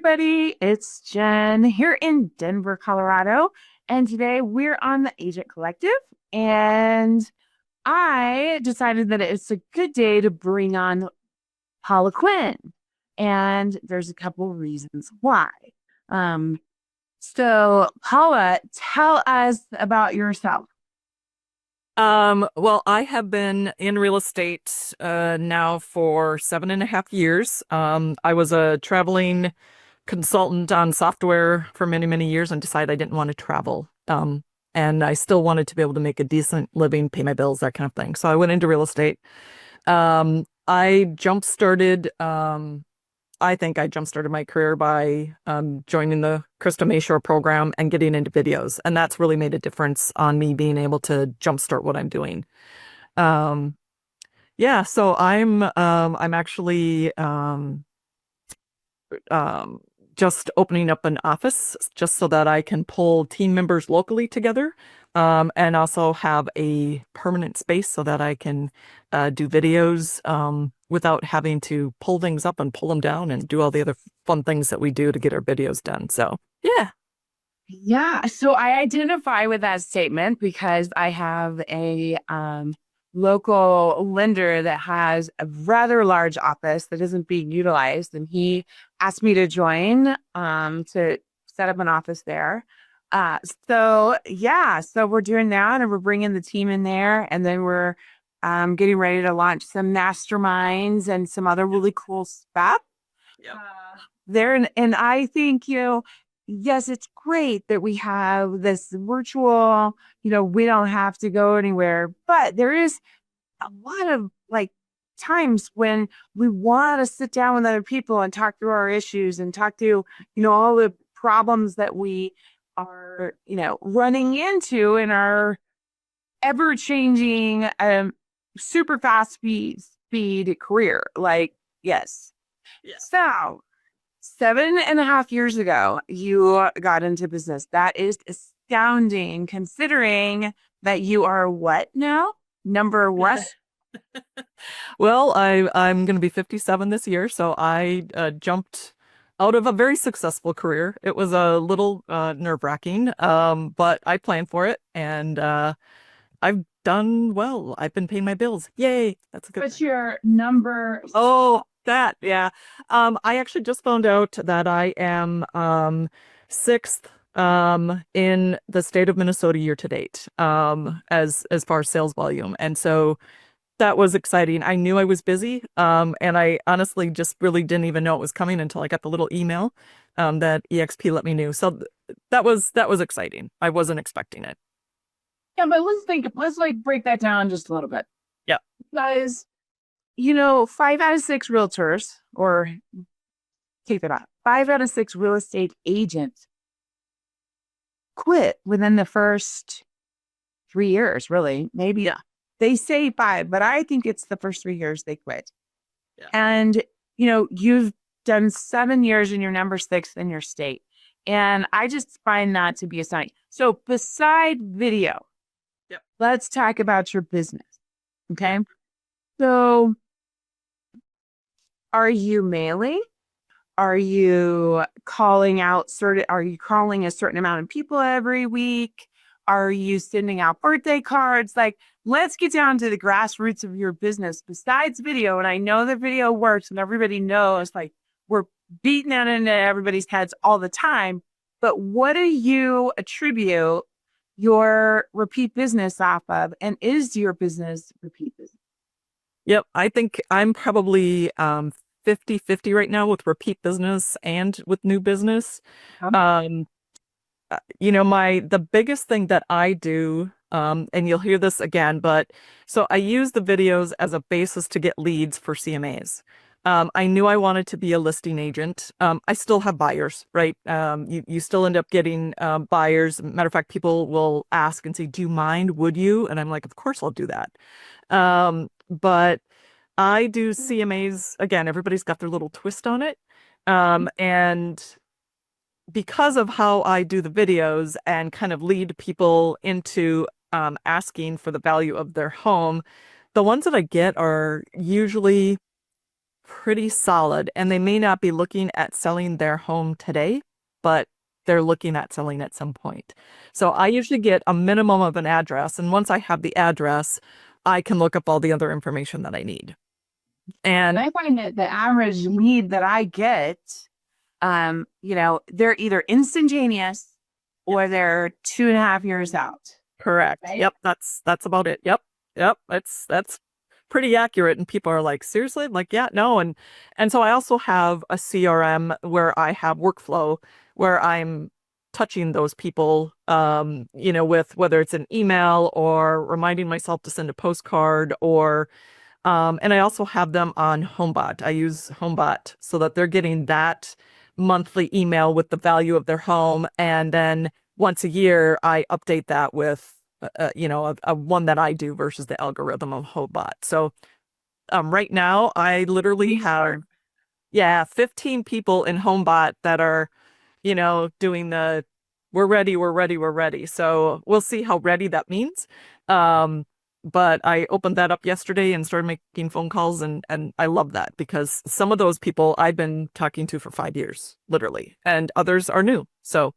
everybody. It's Jen here in Denver, Colorado. And today we're on the Agent Collective. And I decided that it's a good day to bring on Paula Quinn. And there's a couple reasons why. Um, so, Paula, tell us about yourself. Well, I have been in real estate now for 7.5 years. I was a traveling consultant on software for many, many years and decided I didn't want to travel. And I still wanted to be able to make a decent living, pay my bills, that kind of thing. So I went into real estate. I jump started I think I jump-started my career by joining the Krista Mayshore program and getting into videos. And that's really made a difference on me being able to jumpstart what I'm doing. Um, yeah, so I'm actually um, just opening up an office just so that I can pull team members locally together, and also have a permanent space so that I can do videos without having to pull things up and pull them down and do all the other fun things that we do to get our videos done. So, yeah. Yeah, so I identify with that statement because I have a local lender that has a rather large office that isn't being utilized, and he asked me to join to set up an office there. So yeah, so we're doing that, and we're bringing the team in there, and then we're getting ready to launch some masterminds and some other really cool stuff Yep. there. And I think, yes, it's great that we have this virtual, we don't have to go anywhere, but there is a lot of like times when we want to sit down with other people and talk through our issues and talk to, all the problems that we are, running into in our ever changing, super fast speed career. Like, yes. Yeah. So 7.5 years ago, you got into business. That is astounding considering that you are what now? Number what? Well, I'm going to be 57 this year, so I jumped out of a very successful career. It was a little nerve-wracking, but I planned for it, and I've done well. I've been paying my bills. Yay! That's a good What's thing. your number? Oh, that, yeah. I actually just found out that I am sixth in the state of Minnesota year to date, as far as sales volume. And so that was exciting. I knew I was busy, and I honestly just really didn't even know it was coming until I got the little email that EXP let me know. So that was exciting. I wasn't expecting it. Yeah, but let's like break that down just a little bit. Yeah. Guys, 5 out of 6 realtors, or take that out, 5 out of 6 real estate agents quit within the first 3 years, really. Maybe they say 5, but I think it's the first 3 years they quit. Yeah. And, you've done 7 years and you're number 6 in your state. And I just find that to be a sign. So beside video, Yep. let's talk about your business. Okay. So are you mailing? Are you calling are you calling a certain amount of people every week? Are you sending out birthday cards? Like, let's get down to the grassroots of your business besides video. And I know that video works and everybody knows, like, we're beating that into everybody's heads all the time. But what do you attribute your repeat business off of? And is your business repeat business? Yep. I think I'm probably 50-50 right now with repeat business and with new business. Um, the biggest thing that I do, and you'll hear this again, but so I use the videos as a basis to get leads for CMAs. I knew I wanted to be a listing agent. I still have buyers, right? You still end up getting buyers. Matter of fact, people will ask and say, "Do you mind? Would you?" And I'm like, "Of course I'll do that." But I do CMAs again. Everybody's got their little twist on it, and because of how I do the videos and kind of lead people into asking for the value of their home, the ones that I get are usually pretty solid, and they may not be looking at selling their home today, but they're looking at selling at some point. So I usually get a minimum of an address, and once I have the address, I can look up all the other information that I need. And I find that the average lead that I get, they're either instantaneous yep, or they're 2.5 years out. correct. Right? Yep, that's about it. Yep. Yep, that's pretty accurate. And people are like, seriously? I'm like, yeah, no. And so I also have a CRM where I have workflow where I'm touching those people, with whether it's an email or reminding myself to send a postcard or and I also have them on HomeBot. I use HomeBot so that they're getting that monthly email with the value of their home. And then once a year, I update that with, a one that I do versus the algorithm of HomeBot. So right now, I literally have, yeah, 15 people in HomeBot that are doing the we're ready, we're ready, we're ready. So we'll see how ready that means. Um, but I opened that up yesterday and started making phone calls and I love that because some of those people I've been talking to for 5 years, literally, and others are new. So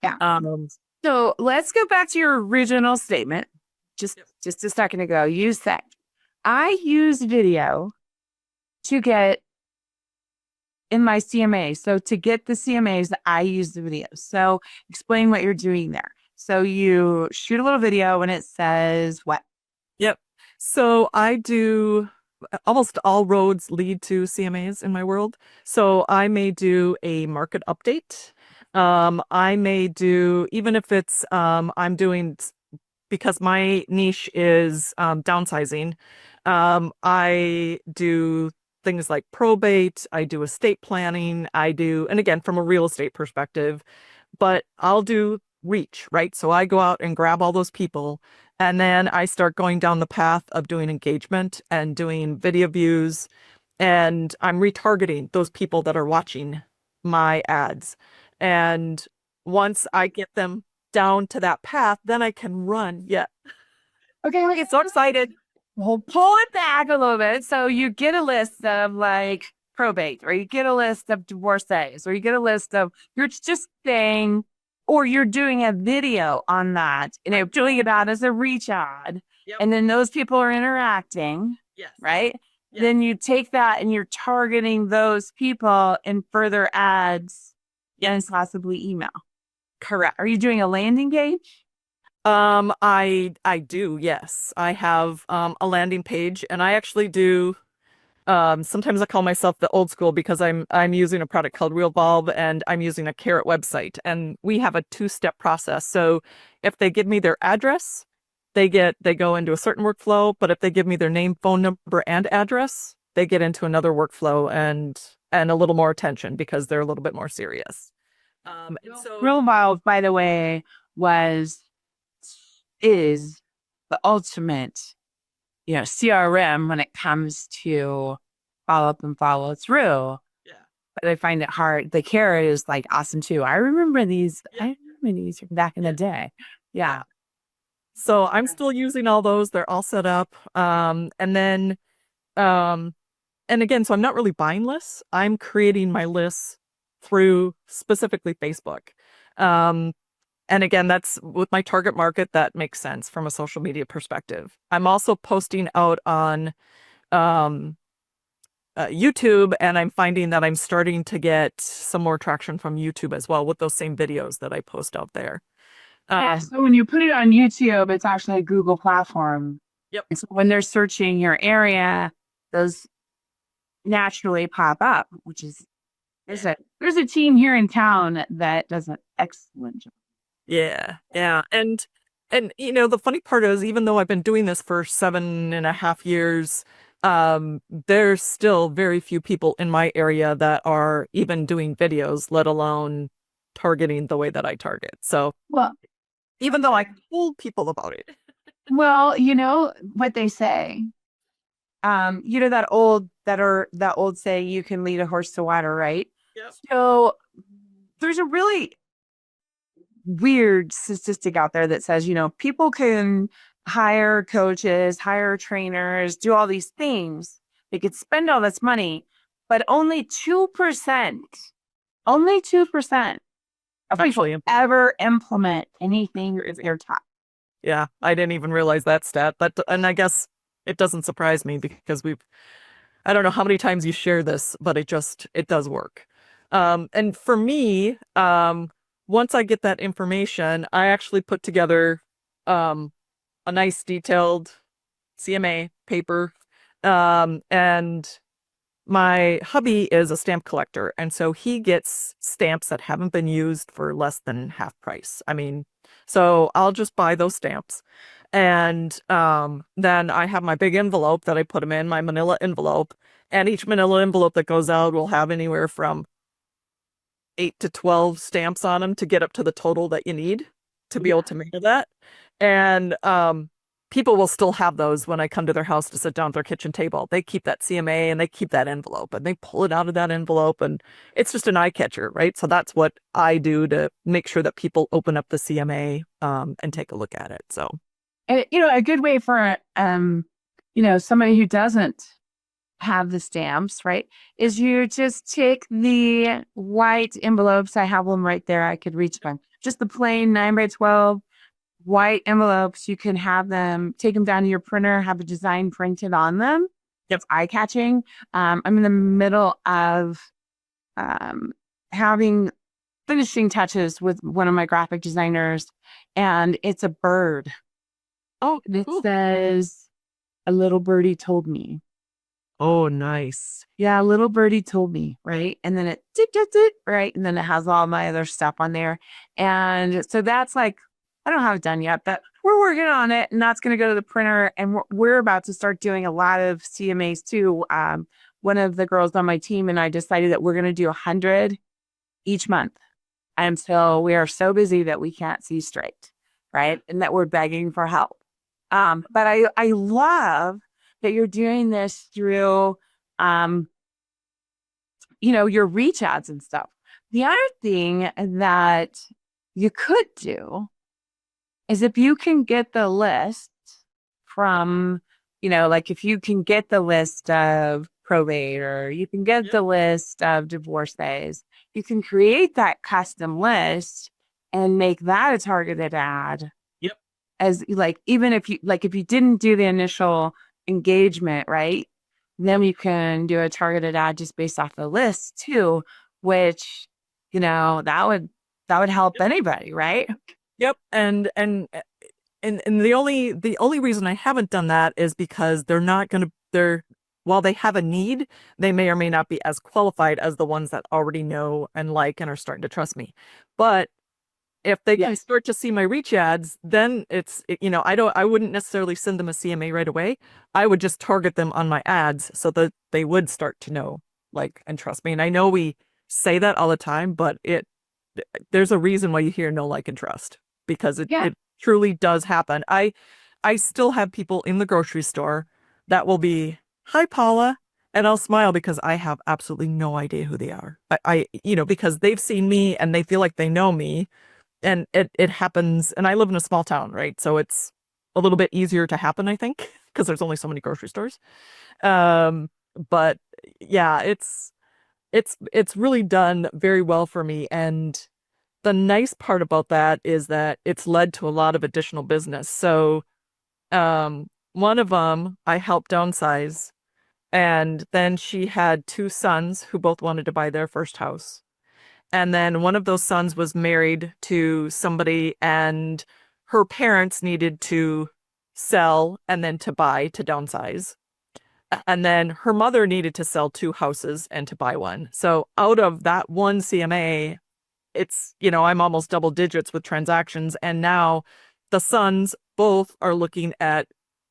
Yeah. um So let's go back to your original statement. Just Yep. just a second ago, you said I use video to get in my CMA. So to get the CMAs, I use the videos. So explain what you're doing there. So you shoot a little video and it says what? Yep. So I do almost all roads lead to CMAs in my world. So I may do a market update. I may do, even if it's, I'm doing, because my niche is downsizing, I do things like probate, I do estate planning, I do, and again, from a real estate perspective, but I'll do reach, right? So I go out and grab all those people, and then I start going down the path of doing engagement and doing video views, and I'm retargeting those people that are watching my ads. And once I get them down to that path, then I can run. Yeah. Okay, I get so excited. We'll pull it back a little bit. So you get a list of like probate, or you get a list of divorcees, or you get a list of you're just saying, or you're doing a video on that, doing it out as a reach ad. Yep. And then those people are interacting, Yes. right? Yes. Then you take that and you're targeting those people in further ads and possibly email. Correct. Are you doing a landing page? I do, yes. I have a landing page and I actually do sometimes I call myself the old school because I'm using a product called Revolve and I'm using a Carrot website and we have a two-step process. So if they give me their address, they go into a certain workflow, but if they give me their name, phone number, and address, they get into another workflow and a little more attention because they're a little bit more serious. And so Revolve, by the way, is the ultimate, CRM when it comes to follow up and follow through. yeah. But I find it hard. The carrot is like awesome too. I remember these. Yeah. I remember these from back in the day. Yeah. So I'm still using all those. They're all set up. Um, and again, so I'm not really buying lists. I'm creating my lists through specifically Facebook. Um, and again, that's with my target market, that makes sense from a social media perspective. I'm also posting out on um, YouTube, and I'm finding that I'm starting to get some more traction from YouTube as well with those same videos that I post out there. Yeah. So when you put it on YouTube, it's actually a Google platform. Yep. And so when they're searching your area, those naturally pop up, which is there's a team here in town that does an excellent job. Yeah, yeah. And the funny part is even though I've been doing this for 7.5 years, there's still very few people in my area that are even doing videos, let alone targeting the way that I target. So Well, even though I told people about it. well, you know what they say. That old saying, you can lead a horse to water, right? Yep. So there's a really weird statistic out there that says, people can hire coaches, hire trainers, do all these things they could spend all this money, but only 2% of people Actually, ever implement anything is airtime. yeah, I didn't even realize that stat. And I guess it doesn't surprise me because I don't know how many times you share this, but it does work. And for me, once I get that information, I actually put together, a nice detailed CMA paper. And my hubby is a stamp collector, and so he gets stamps that haven't been used for less than half price. I mean, so I'll just buy those stamps. And then I have my big envelope that I put them in, my manila envelope, and each manila envelope that goes out will have anywhere from 8 to 12 stamps on them to get up to the total that you need to be able to mail that. And people will still have those when I come to their house to sit down at their kitchen table. They keep that CMA and they keep that envelope and they pull it out of that envelope, and it's just an eye catcher, right? So that's what I do to make sure that people open up the CMA and take a look at it. So And a good way for somebody who doesn't have the stamps, right, is you just take the white envelopes. I have them right there. I could reach them. Just the plain 9 by 12 white envelopes. You can have them, take them down to your printer, have a design printed on them. yep. It's eye catching. I'm in the middle of having finishing touches with one of my graphic designers, and it's a bird. Oh, And it cool. says, "A little birdie told me." Oh, nice. Yeah, a little birdie told me, right? And then it, right? And then it has all my other stuff on there. And so that's like, I don't have it done yet, but we're working on it. And that's going to go to the printer. And we're about to start doing a lot of CMAs too. One of the girls on my team and I decided that we're going to do 100 each month until we are so busy that we can't see straight, right? And that we're begging for help. But I love that you're doing this through, your reach ads and stuff. The other thing that you could do is if you can get the list from, like if you can get the list of probate or you can get the list of divorcees, you can create that custom list and make that a targeted ad Yep. as like, even if you didn't do the initial engagement, right? Then you can do a targeted ad just based off the list too, which, that would help anybody, right? Yep. And the only reason I haven't done that is because they're while they have a need, they may or may not be as qualified as the ones that already know and like and are starting to trust me. But if they can start to see my reach ads, then I wouldn't necessarily send them a CMA right away. I would just target them on my ads so that they would start to know, like, and trust me. And I know we say that all the time, but there's a reason why you hear know, like, and trust, because it truly does happen. I still have people in the grocery store that will be, "Hi, Paula." And I'll smile because I have absolutely no idea who they are. Because they've seen me and they feel like they know me. And it happens. And I live in a small town, right? So it's a little bit easier to happen, I think, because there's only so many grocery stores. But yeah, it's really done very well for me. And the nice part about that is that it's led to a lot of additional business. So one of them I helped downsize, and then she had two sons who both wanted to buy their first house. And then one of those sons was married to somebody, and her parents needed to sell and then to buy to downsize. And then her mother needed to sell two houses and to buy one. So out of that one CMA, I'm almost double digits with transactions. And now the sons both are looking at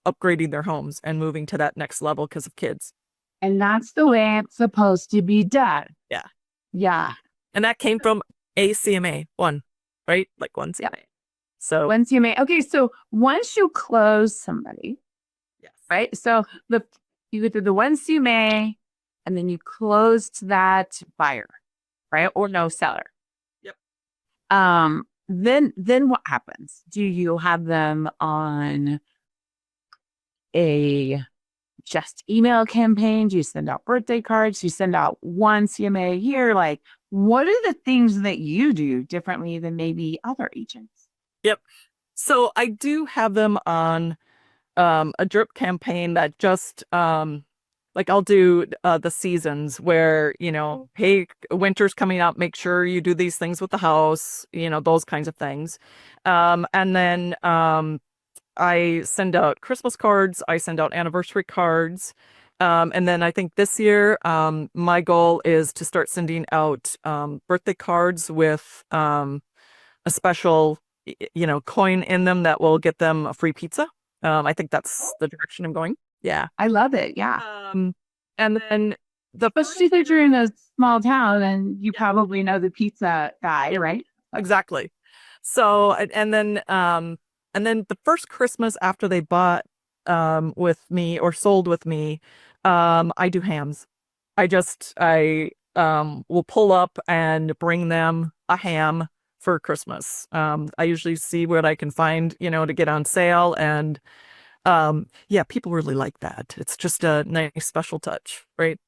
upgrading their homes and moving to that next level because of kids. And that's the way it's supposed to be done. Yeah. Yeah. And that came from a CMA, one, right? Like one CMA. So Once you make, okay, so once you close somebody, yes, right? So you go through the one CMA and then you closed that buyer, right? Or no seller. Yep. Then what happens? Do you have them on a just email campaigns? Do you send out birthday cards? Do you send out one CMA a year? Like, what are the things that you do differently than maybe other agents? Yep. So I do have them on a drip campaign that just like I'll do the seasons where, hey, winter's coming up, make sure you do these things with the house, those kinds of things. And then I send out Christmas cards, I send out anniversary cards. And then I think this year, my goal is to start sending out birthday cards with a special, coin in them that will get them a free pizza. I think that's the direction I'm going. Yeah. I love it. Yeah. And then the Especially if you're in a small town and you Yeah. probably know the pizza guy, right? Exactly. So, and then the first Christmas after they bought with me or sold with me, I do hams. I will pull up and bring them a ham for Christmas. I usually see what I can find, to get on sale, and yeah, people really like that. It's just a nice special touch, right?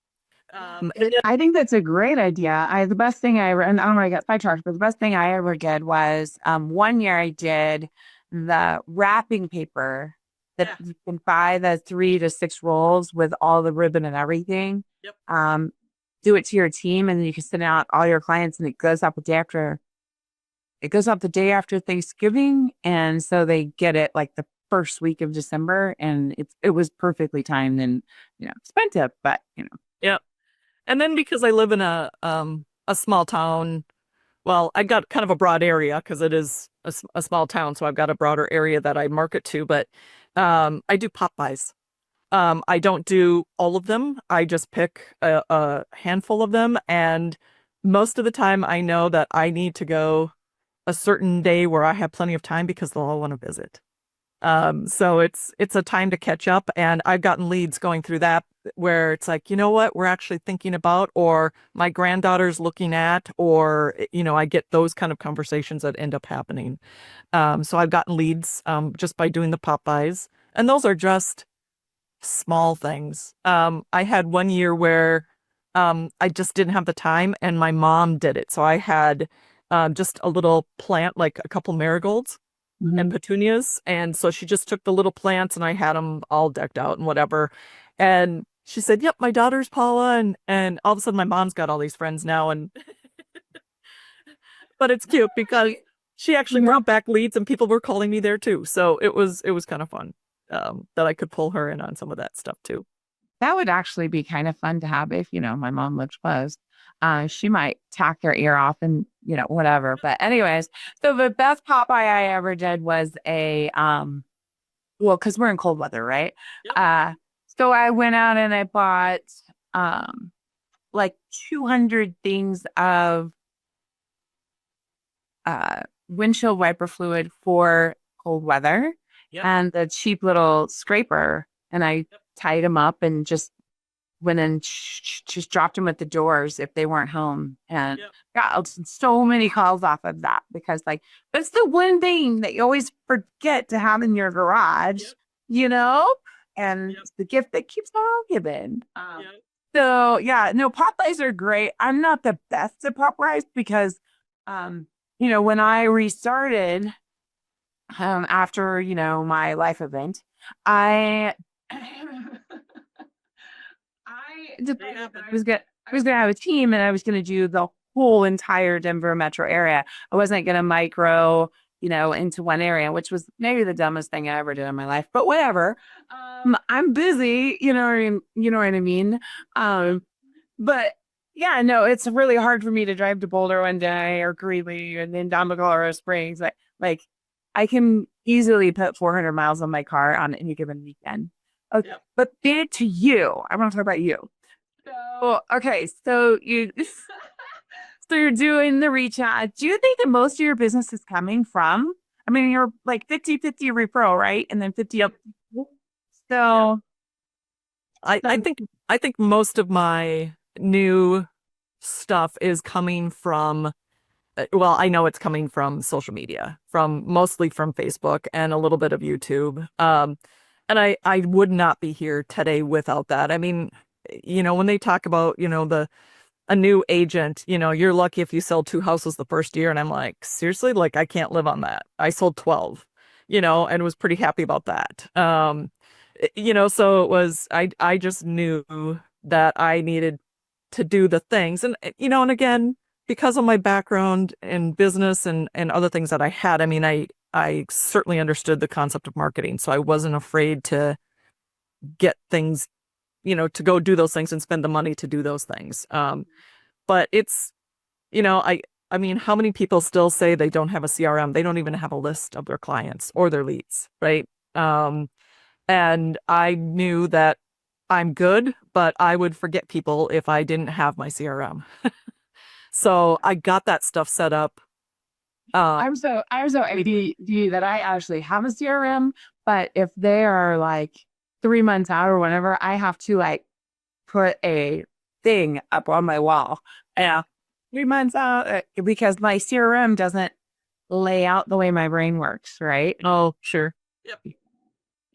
I think that's a great idea. The best thing I ever, and I don't want to get sidetracked, but the best thing I ever did was one year I did the wrapping paper that Yeah. you can buy the 3 to 6 rolls with all the ribbon and everything. Yep. Do it to your team and then you can send out all your clients and it goes up the day after Thanksgiving. And so they get it like the first week of December and it was perfectly timed and, expensive, but Yeah. And then because I live in a small town, well, I got kind of a broad area because it is a small town, so I've got a broader area that I market to, but I do pop buys. I don't do all of them. I just pick a handful of them, and most of the time I know that I need to go a certain day where I have plenty of time because they'll all want to visit. So it's a time to catch up, and I've gotten leads going through that where it's like, you know what, we're actually thinking about, or my granddaughter's looking at, or I get those kind of conversations that end up happening. So I've gotten leads just by doing the pop buys, and those are just small things. I had one year where I just didn't have the time, and my mom did it. So I had just a little plant, like a couple marigolds and petunias. And so she just took the little plants and I had them all decked out and whatever. And she said, "Yep, my daughter's Paula." And all of a sudden my mom's got all these friends now. And but it's cute because she actually brought back leads and people were calling me there too. So it was kind of fun that I could pull her in on some of that stuff too. That would actually be kind of fun to have if, my mom lived close. She might tack her ear off and, whatever. But anyways, so the best Popeye I ever did was because we're in cold weather, right? Yep. So I went out and I bought like 200 things of windshield wiper fluid for cold weather. Yep. And the cheap little scraper. And I tied them up and just went and just dropped them at the doors if they weren't home. And got so many calls off of that because, that's the one thing that you always forget to have in your garage, and it's the gift that keeps on giving. So, yeah, no, Popeyes are great. I'm not the best at Popeyes because, when I restarted after, my life event, I decided that I was gonna have a team and I was gonna do the whole entire Denver metro area. I wasn't gonna micro, into one area, which was maybe the dumbest thing I ever did in my life. But whatever. I'm busy, you know what I mean. But yeah, no, it's really hard for me to drive to Boulder one day or Greeley and then down to Colorado Springs. Like I can easily put 400 miles on my car on any given weekend. Okay, but back to you. I want to talk about you. So, okay, so so you're doing the reach out. Do you think that most of your business is coming from? I mean, you're like 50-50 referral, right? And then 50 up. So I think most of my new stuff is coming from well, I know it's coming from social media, mostly from Facebook and a little bit of YouTube. And I would not be here today without that. I mean, when they talk about, a new agent, you're lucky if you sell 2 houses the first year. And I'm like, seriously, like I can't live on that. I sold 12, and was pretty happy about that. So it was, I just knew that I needed to do the things. And, and again, because of my background in business and other things that I had, I mean, I certainly understood the concept of marketing. So I wasn't afraid to get things, to go do those things and spend the money to do those things. But it's, you know, I, I mean, how many people still say they don't have a CRM? They don't even have a list of their clients or their leads, right? And I knew that I'm good, but I would forget people if I didn't have my CRM. So I got that stuff set up. I'm so ADD that I actually have a CRM, but if they are like 3 months out or whatever, I have to like put a thing up on my wall. Yeah. 3 months out because my CRM doesn't lay out the way my brain works, right? Oh, sure. Yep.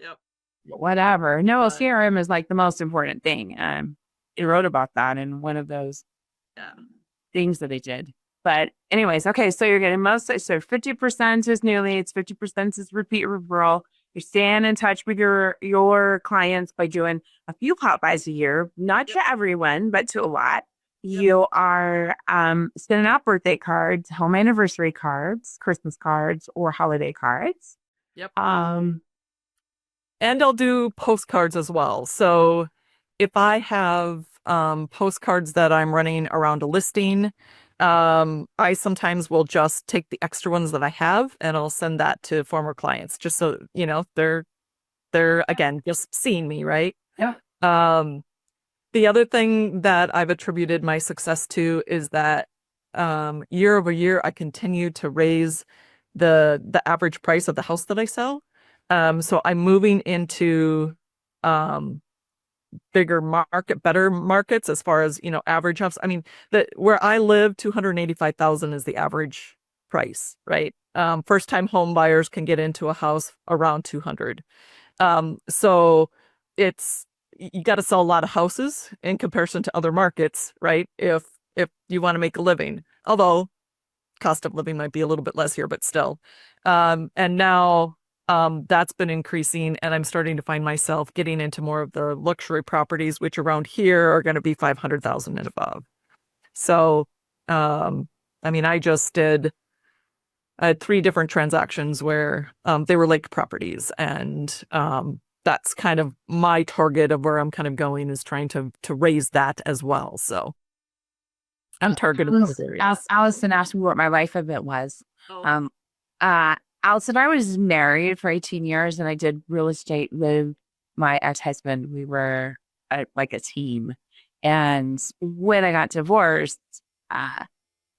Yep. Whatever. No, But CRM is like the most important thing. He wrote about that in one of those yeah. things that they did. But anyways, okay, so you're getting so 50% is new leads, 50% is repeat referral. You're staying in touch with your clients by doing a few pop-bys a year, not to everyone, but to a lot. Yep. You are sending out birthday cards, home anniversary cards, Christmas cards, or holiday cards. Yep. Um, And I'll do postcards as well. So if I have postcards that I'm running around a listing, I sometimes will just take the extra ones that I have and I'll send that to former clients just so, they're again just seeing me, right? yeah. Um, the other thing that I've attributed my success to is that year over year I continue to raise the average price of the house that I sell. So I'm moving into um better markets as far as, average house. I mean, where I live, 285,000 is the average price, right? First time home buyers can get into a house around 200. So it's you got to sell a lot of houses in comparison to other markets, right? If you want to make a living. Although cost of living might be a little bit less here, but still. And now that's been increasing, and I'm starting to find myself getting into more of the luxury properties, which around here are going to be 500,000 and above. So, I mean, I had 3 different transactions where they were lake properties, and that's kind of my target of where I'm kind of going is trying to raise that as well. So I'm targeting those areas. Allison asked me what my life event was. Oh. Um, Allison, I was married for 18 years and I did real estate with my ex-husband. We were like a team. And when I got divorced, I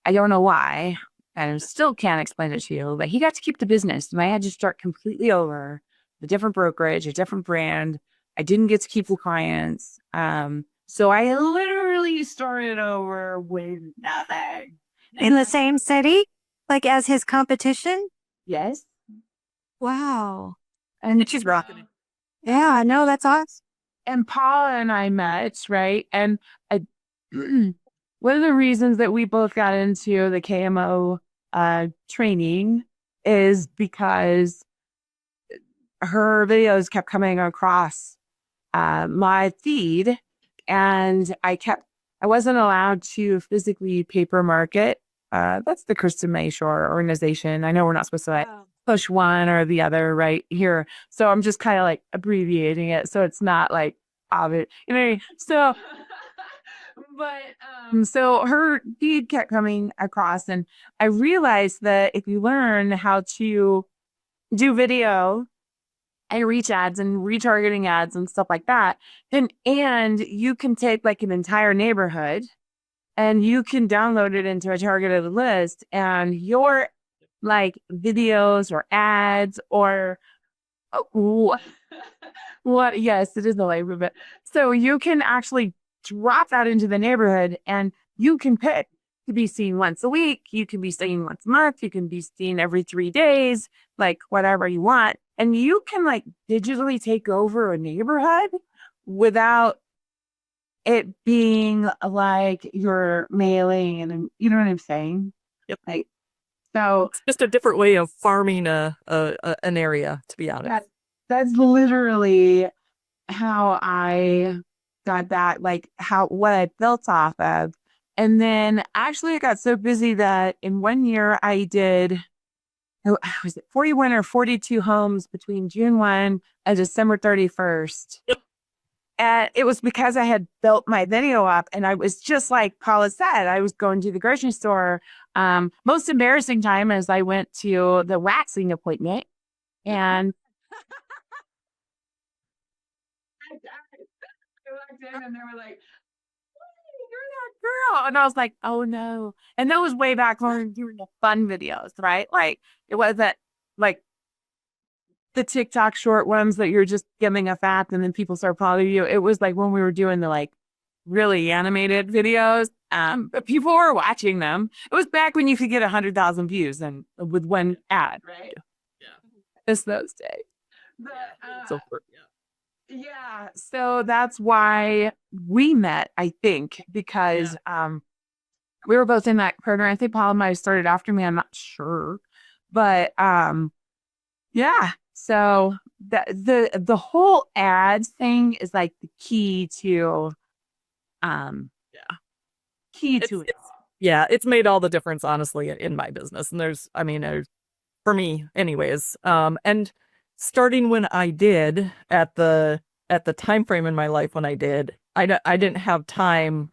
don't know why, and I still can't explain it to you, but he got to keep the business. And I had to start completely over, a different brokerage, a different brand. I didn't get to keep the clients. So I literally started over with nothing. In the same city, like as his competition? Yes. Wow. And She's rocking it. Yeah, I know. That's awesome. and Paula and I met, right? And I, one of the reasons that we both got into the KMO training is because her videos kept coming across my feed, and I wasn't allowed to physically paper market. That's the Kristen May Shore organization. I know we're not supposed to like push one or the other right here. So I'm just kind of like abbreviating it. So it's not like obvious, so, but, so her feed kept coming across, and I realized that if you learn how to do video and reach ads and retargeting ads and stuff like that, then, and you can take like an entire neighborhood and you can download it into a targeted list, and your like videos or ads or what, yes, it is a labor, but so you can actually drop that into the neighborhood, and you can pick to be seen once a week, you can be seen once a month, you can be seen every 3 days, like whatever you want. And you can like digitally take over a neighborhood without it being like you're mailing and you know what I'm saying? Yep. Like, so It's just a different way of farming an area, to be honest. that's literally how I got that, like how what I built off of. And then actually I got so busy that in one year I did was it 41 or 42 homes between June 1 and December 31st. Yep. And it was because I had built my video up and I was just like Paula said, I was going to the grocery store. Most embarrassing time is I went to the waxing appointment and I walked in and they were like, you're that girl. And I was like, oh no. And that was way back when we were doing the fun videos, right? Like it wasn't like the TikTok short ones that you're just giving a fact and then people start following you. It was like when we were doing the like really animated videos. But people were watching them. It was back when you could get 100,000 views and with one ad, right? Yeah. It's those days. But, yeah. So that's why we met, I think, because we were both in that program. I think Paula might have started after me. I'm not sure. But yeah. So the whole ads thing is like the key to it. Yeah, it's made all the difference, honestly, in my business. And there's for me anyways. And starting when I did at the time frame in my life when I didn't have time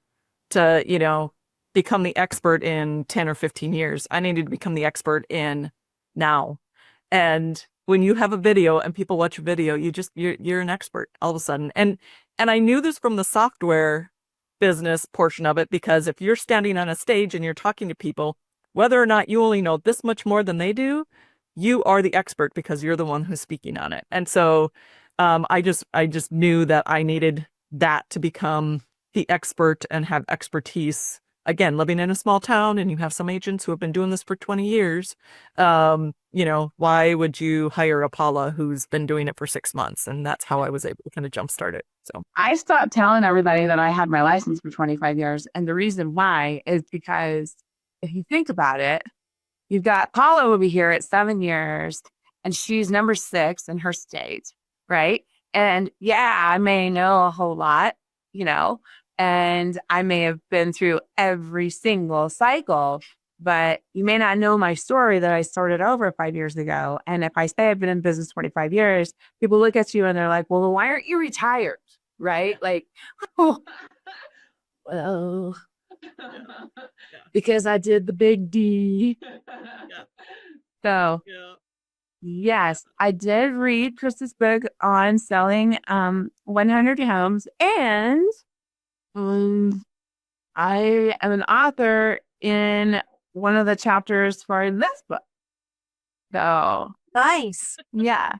to, become the expert in 10 or 15 years. I needed to become the expert in now. And when you have a video and people watch a video, you're an expert all of a sudden. And I knew this from the software business portion of it, because if you're standing on a stage and you're talking to people, whether or not you only know this much more than they do, you are the expert because you're the one who's speaking on it. And so I just knew that I needed that to become the expert and have expertise. Again, living in a small town and you have some agents who have been doing this for 20 years, why would you hire a Paula who's been doing it for 6 months? And that's how I was able to kind of jumpstart it. So I stopped telling everybody that I had my license for 25 years. And the reason why is because if you think about it, you've got Paula will be here at 7 years and she's number 6 in her state, right? And yeah, I may know a whole lot, and I may have been through every single cycle, but you may not know my story that I started over 5 years ago. And if I say I've been in business 25 years, people look at you and they're like, well, why aren't you retired? Right? Like, well, because I did the big D. So, yes, I did read Krista's book on selling 100 homes, and I am an author in one of the chapters for this book. So Nice. yeah.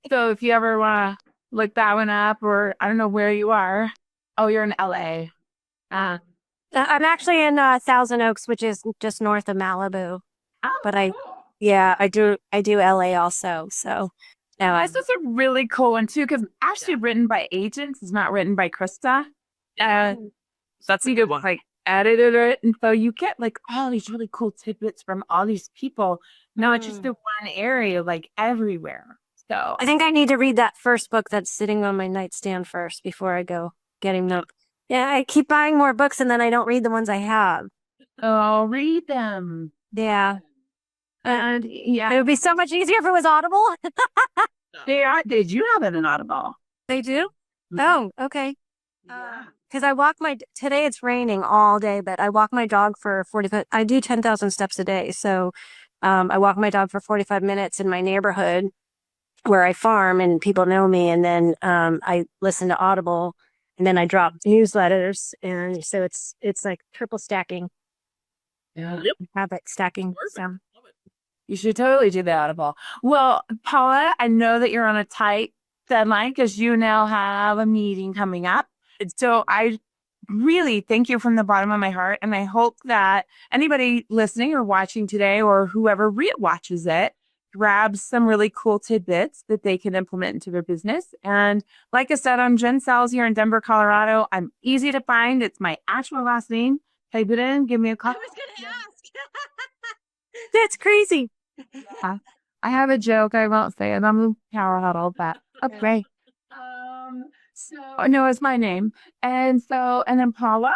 So if you ever want to look that one up, or I don't know where you are. Oh, you're in LA. I'm actually in Thousand Oaks, which is just north of Malibu. But I do LA also. So no, This is a really cool one too, because actually written by agents. It's not written by Krista. that's a good one. Like edited it, and so you get like all these really cool tidbits from all these people, not just in one area, like everywhere. So I think I need to read that first book that's sitting on my nightstand first before I go getting them. Yeah, I keep buying more books and then I don't read the ones I have. oh, read them. Yeah. And It would be so much easier if it was Audible. Did you have it in Audible? They do? Mhm. Oh, okay. Yeah. Because I walk today it's raining all day, but I walk my dog for 45, I do 10,000 steps a day. So I walk my dog for 45 minutes in my neighborhood where I farm and people know me. And then I listen to Audible and then I drop newsletters. And so it's like triple stacking. Yeah. Habit stacking. So. You should totally do the Audible. Well, Paula, I know that you're on a tight deadline because you now have a meeting coming up. And so I really thank you from the bottom of my heart. And I hope that anybody listening or watching today or whoever watches it grab some really cool tidbits that they can implement into their business. And like I said, I'm Jenn Salz here in Denver, Colorado. I'm easy to find. It's my actual last name. Type it in, give me a call. I was going to ask. That's crazy. Yeah. I have a joke. I won't say it. I'm a Power Huddle, but okay. So no, it's my name. And then Paula,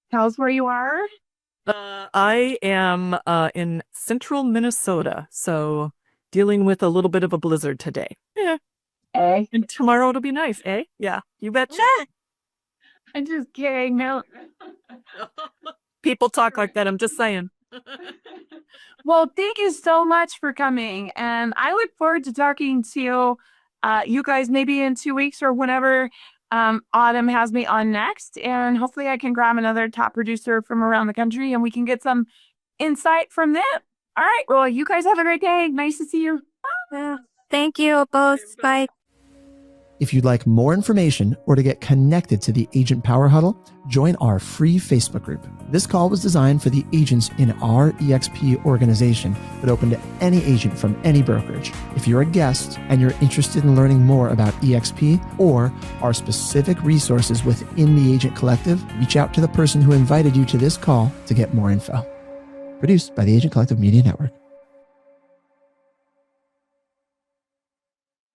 tell us where you are. I am in central Minnesota, so dealing with a little bit of a blizzard today. Yeah. And tomorrow it'll be nice, eh? Yeah, you betcha. I'm just kidding. No. People talk like that. I'm just saying. Well, thank you so much for coming. And I look forward to talking to you guys maybe in 2 weeks or whenever Autumn has me on next. And hopefully I can grab another top producer from around the country and we can get some insight from them. All right. Well, you guys have a great day. Nice to see you. Thank you both. Bye. If you'd like more information or to get connected to the Agent Power Huddle, join our free Facebook group. This call was designed for the agents in our EXP organization, but open to any agent from any brokerage. If you're a guest and you're interested in learning more about EXP or our specific resources within the Agent Collective, reach out to the person who invited you to this call to get more info. Produced by the Agent Collective Media Network.